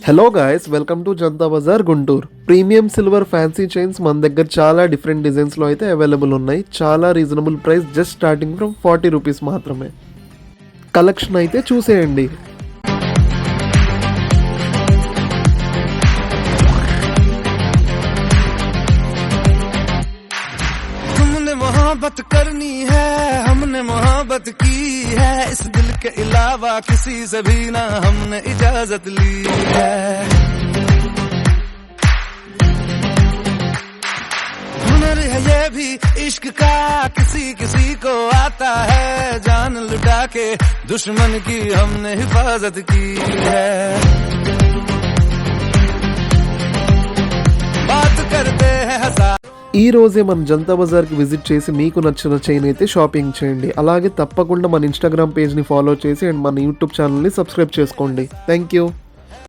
Hello guys, welcome to Janata Bazar Guntur. Premium silver fancy chains మన దగ్గర చాలా డిఫరెంట్ డిజైన్స్లో అయితే అవైలబుల్ ఉన్నాయి. చాలా reasonable price, just starting from 40 rupees మాత్రమే. కలెక్షన్ అయితే చూసేయండి. मोहब्बत करनी है, हमने मोहब्बत की है, इस दिल के अलावा किसी से भी ना हमने इजाजत ली है. हुनर है ये भी इश्क का, किसी किसी को आता है, जान लुटा के दुश्मन की हमने हिफाजत की है. बात करते हैं हसा. ఈ రోజే మన జనతా బజార్కి విజిట్ చేసి మీకు నచ్చిన చైన్ అయితే షాపింగ్ చేయండి. అలాగే తప్పకుండా మన ఇన్స్టాగ్రామ్ పేజ్ని ఫాలో చేసి అండ్ మన యూట్యూబ్ ఛానల్ని సబ్స్క్రైబ్ చేసుకోండి. Thank you.